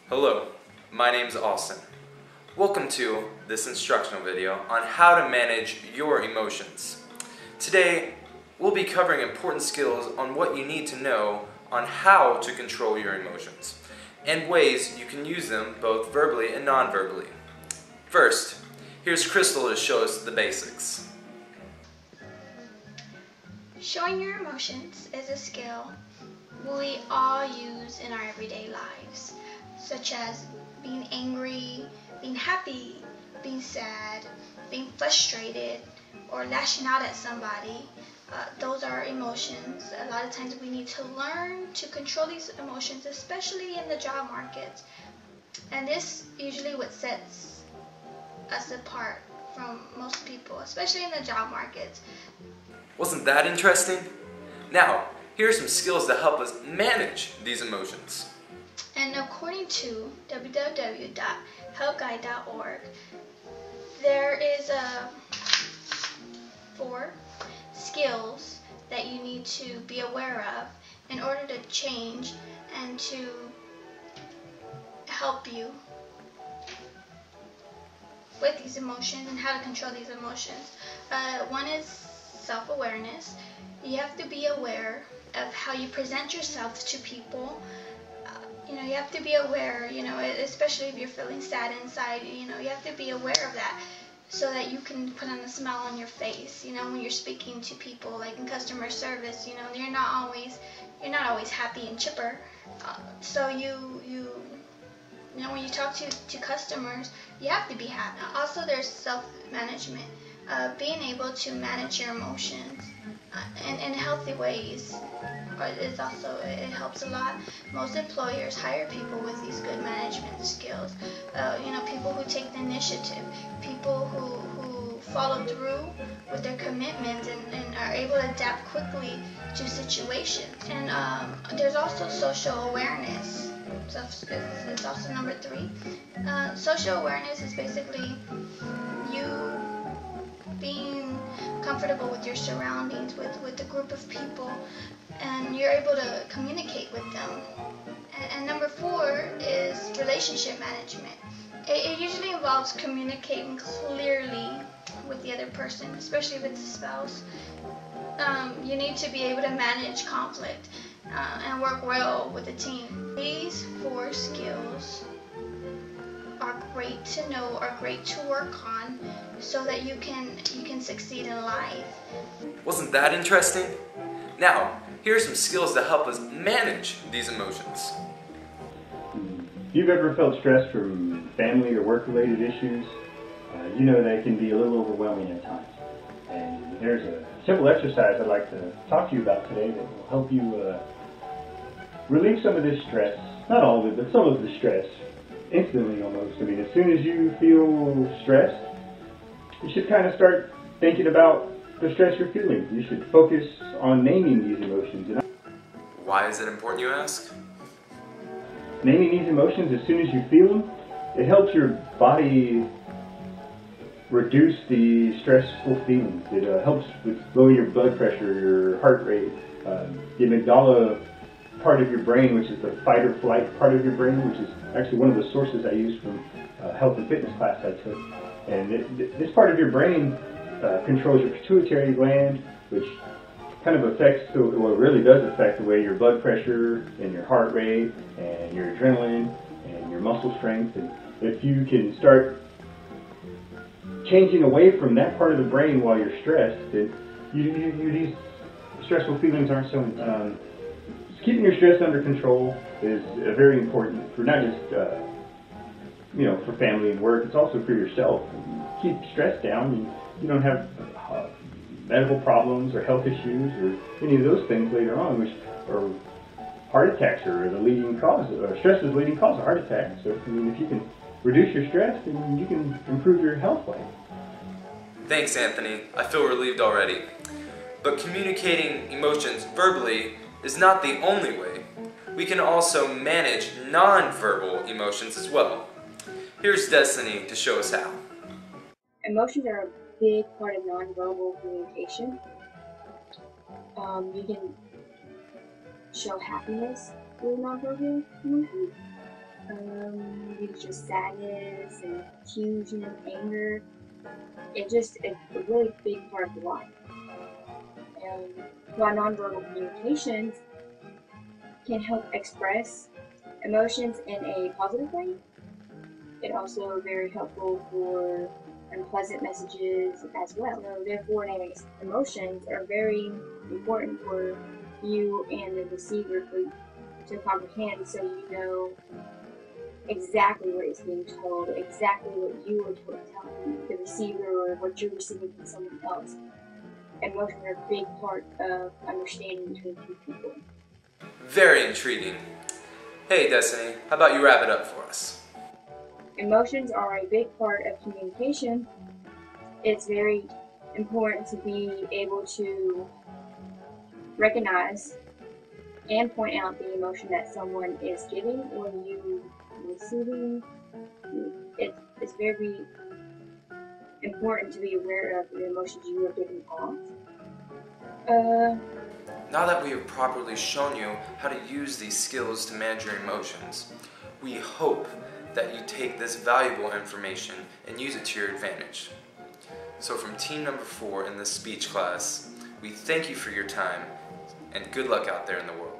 Hello, my name is Austin. Welcome to this instructional video on how to manage your emotions. Today, we'll be covering important skills on what you need to know on how to control your emotions and ways you can use them both verbally and non-verbally. First, here's Crystal to show us the basics. Showing your emotions is a skill we all use in our everyday lives, such as being angry, being happy, being sad, being frustrated, or lashing out at somebody. Those are emotions. A lot of times we need to learn to control these emotions, especially in the job market. And this usually what sets us apart from most people, especially in the job market. Wasn't that interesting? Now, here are some skills to help us manage these emotions. And according to www.helpguide.org, there is 4 skills that you need to be aware of in order to change and to help you with these emotions and how to control these emotions. One is self-awareness. You have to be aware of how you present yourself to people. You have to be aware, especially if you're feeling sad inside, you have to be aware of that so that you can put on a smile on your face, when you're speaking to people, like in customer service, you're not always happy and chipper. So when you talk to customers, you have to be happy. Also, there's self-management, being able to manage your emotions in healthy ways. It helps a lot. Most employers hire people with these good management skills. People who take the initiative, people who follow through with their commitments and are able to adapt quickly to situations. And there's also social awareness. So it's also number 3. Social awareness is basically you being comfortable with your surroundings, with a group of people, and you're able to communicate with them. And number 4 is relationship management. It usually involves communicating clearly with the other person, especially if it's a spouse. You need to be able to manage conflict and work well with a team. These 4 skills are great to know, are great to work on, so that you can succeed in life. Wasn't that interesting? Now, here are some skills to help us manage these emotions. If you've ever felt stress from family or work-related issues, you know they can be a little overwhelming at times. And there's a simple exercise I'd like to talk to you about today that will help you relieve some of this stress. Not all of it, but some of the stress. Instantly almost. I mean, as soon as you feel stressed, you should kind of start thinking about the stress you're feeling. You should focus on naming these emotions. Why is it important, you ask? Naming these emotions as soon as you feel them, it helps your body reduce the stressful feelings. It helps with lower your blood pressure, your heart rate. The amygdala part of your brain, which is the fight or flight part of your brain, which is actually one of the sources I used from health and fitness class I took. And this part of your brain controls your pituitary gland, which kind of affects, well, it really does affect the way your blood pressure and your heart rate and your adrenaline and your muscle strength. And if you can start changing away from that part of the brain while you're stressed, then these stressful feelings aren't so. Keeping your stress under control is very important for not just for family and work. It's also for yourself. Keep stress down. You don't have medical problems or health issues or any of those things later on, which are heart attacks are the leading cause. Stress is the leading cause of heart attacks. So if you can reduce your stress, then you can improve your health life. Thanks, Anthony. I feel relieved already. But communicating emotions verbally is not the only way. We can also manage non-verbal emotions as well. Here's Destiny to show us how. Emotions are a big part of nonverbal communication. You can show happiness through nonverbal emotions. You can show sadness and confusion, anger. It's a really big part of life. While nonverbal communications can help express emotions in a positive way, it's also very helpful for unpleasant messages as well. So therefore, naming emotions are very important for you and the receiver to comprehend, so you know exactly what is being told, exactly what you are telling the receiver or what you're receiving from someone else. Emotions are a big part of understanding between two people. Very intriguing. Hey Destiny, how about you wrap it up for us? Emotions are a big part of communication. It's very important to be able to recognize and point out the emotion that someone is giving or you receiving. It's very important to be aware of the emotions you are giving off. Now that we have properly shown you how to use these skills to manage your emotions, we hope that you take this valuable information and use it to your advantage. So from team number 4 in this speech class, we thank you for your time and good luck out there in the world.